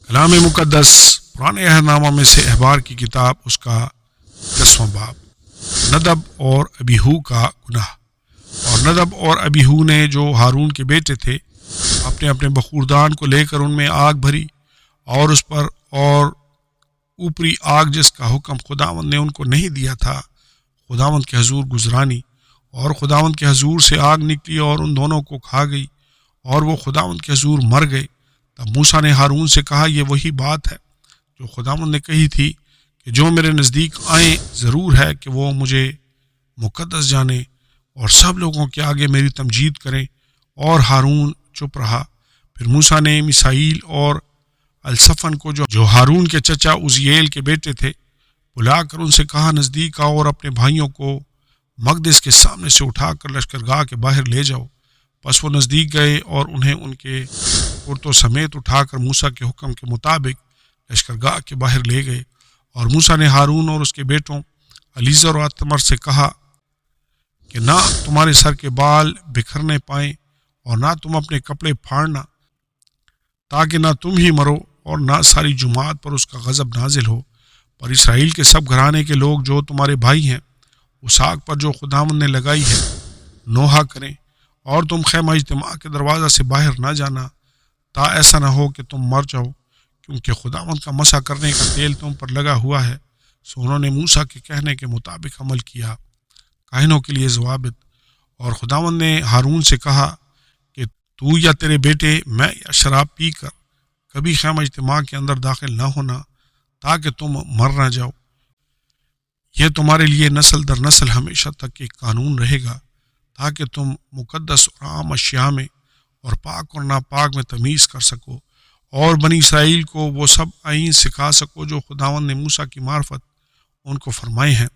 کلام مقدس پرانے عہد نامہ میں سے احبار کی کتاب اس کا 10واں باب، ندب اور ابیہو کا گناہ۔ اور ندب اور ابیہو نے جو ہارون کے بیٹے تھے اپنے اپنے بخوردان کو لے کر ان میں آگ بھری اور اس پر اور اوپری آگ جس کا حکم خداوند نے ان کو نہیں دیا تھا خداوند کے حضور گزرانی، اور خداوند کے حضور سے آگ نکلی اور ان دونوں کو کھا گئی اور وہ خداوند کے حضور مر گئے۔ تب موسیٰ نے ہارون سے کہا، یہ وہی بات ہے جو خداوند نے کہی تھی کہ جو میرے نزدیک آئیں ضرور ہے کہ وہ مجھے مقدس جانے اور سب لوگوں کے آگے میری تمجید کریں۔ اور ہارون چپ رہا۔ پھر موسیٰ نے میسائیل اور الصفن کو جو ہارون کے چچا عزیل کے بیٹے تھے بلا کر ان سے کہا، نزدیک آؤ اور اپنے بھائیوں کو مقدس کے سامنے سے اٹھا کر لشکرگاہ کے باہر لے جاؤ۔ پس وہ نزدیک گئے اور انہیں ان کے کرتوں سمیت اٹھا کر موسیٰ کے حکم کے مطابق لشکرگاہ کے باہر لے گئے۔ اور موسیٰ نے ہارون اور اس کے بیٹوں الیعزر اور اتمر سے کہا کہ نہ تمہارے سر کے بال بکھرنے پائیں اور نہ تم اپنے کپڑے پھاڑنا، تاکہ نہ تم ہی مرو اور نہ ساری جماعت پر اس کا غضب نازل ہو۔ پر اسرائیل کے سب گھرانے کے لوگ جو تمہارے بھائی ہیں اس آگ پر جو خداوند نے لگائی ہے نوحہ کریں، اور تم خیمہ اجتماع کے دروازہ سے باہر نہ جانا، تا ایسا نہ ہو کہ تم مر جاؤ، کیونکہ خداوند کا مسح کرنے کا تیل تم پر لگا ہوا ہے۔ سو انہوں نے موسیٰ کے کہنے کے مطابق عمل کیا۔ کاہنوں کے لیے ضوابط۔ اور خداوند نے ہارون سے کہا کہ تو یا تیرے بیٹے میں یا شراب پی کر کبھی خیمہ اجتماع کے اندر داخل نہ ہونا، تاکہ تم مر نہ جاؤ۔ یہ تمہارے لیے نسل در نسل ہمیشہ تک ایک قانون رہے گا، تاکہ تم مقدس اور عام اشیاء میں اور پاک اور ناپاک میں تمیز کر سکو، اور بنی اسرائیل کو وہ سب آئین سکھا سکو جو خداوند نے موسیٰ کی معرفت ان کو فرمائے ہیں۔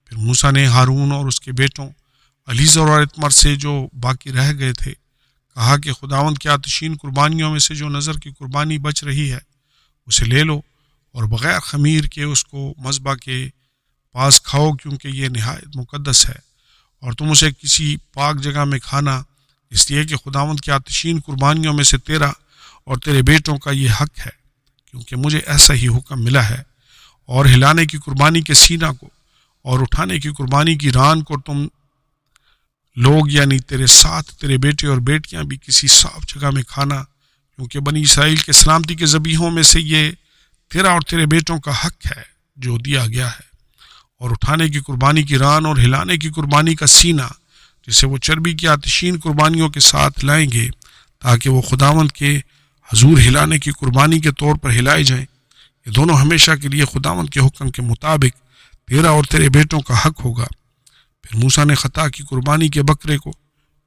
پھر موسیٰ نے ہارون اور اس کے بیٹوں الیعزر اور اتمر سے جو باقی رہ گئے تھے کہا کہ خداوند کی آتشین قربانیوں میں سے جو نذر کی قربانی بچ رہی ہے اسے لے لو اور بغیر خمیر کے اس کو مذبح کے پاس کھاؤ، کیونکہ یہ نہایت مقدس ہے، اور تم اسے کسی پاک جگہ میں کھانا، اس لیے کہ خداوند کی آتشین قربانیوں میں سے تیرا اور تیرے بیٹوں کا یہ حق ہے، کیونکہ مجھے ایسا ہی حکم ملا ہے۔ اور ہلانے کی قربانی کے سینہ کو اور اٹھانے کی قربانی کی ران کو تم لوگ یعنی تیرے ساتھ تیرے بیٹے اور بیٹیاں بھی کسی صاف جگہ میں کھانا، کیونکہ بنی اسرائیل کے سلامتی کے ذبیحوں میں سے یہ تیرا اور تیرے بیٹوں کا حق ہے جو دیا گیا ہے۔ اور اٹھانے کی قربانی کی ران اور ہلانے کی قربانی کا سینہ جسے وہ چربی کی آتشین قربانیوں کے ساتھ لائیں گے، تاکہ وہ خداوند کے حضور ہلانے کی قربانی کے طور پر ہلائے جائیں۔ یہ دونوں ہمیشہ کے لیے خداوند کے حکم کے مطابق تیرا اور تیرے بیٹوں کا حق ہوگا۔ پھر موسیٰ نے خطا کی قربانی کے بکرے کو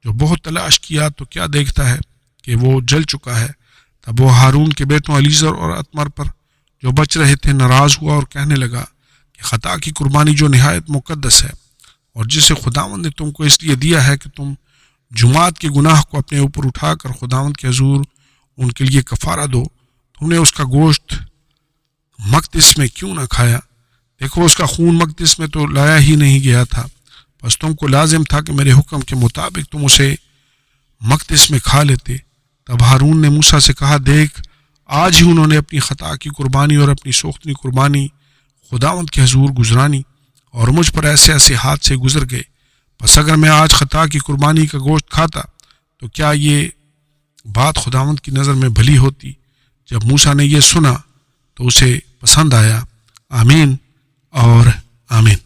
جو بہت تلاش کیا تو کیا دیکھتا ہے کہ وہ جل چکا ہے۔ تب وہ ہارون کے بیٹوں الیعزر اور اتمر پر جو بچ رہے تھے ناراض ہوا اور کہنے لگا کہ خطا کی قربانی جو نہایت مقدس ہے اور جسے خداوند نے تم کو اس لیے دیا ہے کہ تم جماعت کے گناہ کو اپنے اوپر اٹھا کر خداوند کے حضور ان کے لیے کفارہ دو، تم نے اس کا گوشت مقدس میں کیوں نہ کھایا؟ دیکھو اس کا خون مقدس میں تو لایا ہی نہیں گیا تھا، بس تم کو لازم تھا کہ میرے حکم کے مطابق تم اسے مقدس میں کھا لیتے۔ تب ہارون نے موسیٰ سے کہا، دیکھ آج ہی انہوں نے اپنی خطا کی قربانی اور اپنی سوختنی قربانی خداوند کے حضور گزرانی، اور مجھ پر ایسے ایسے ہاتھ سے گزر گئے۔ بس اگر میں آج خطا کی قربانی کا گوشت کھاتا تو کیا یہ بات خداوند کی نظر میں بھلی ہوتی؟ جب موسیٰ نے یہ سنا تو اسے پسند آیا۔ آمین اور آمین۔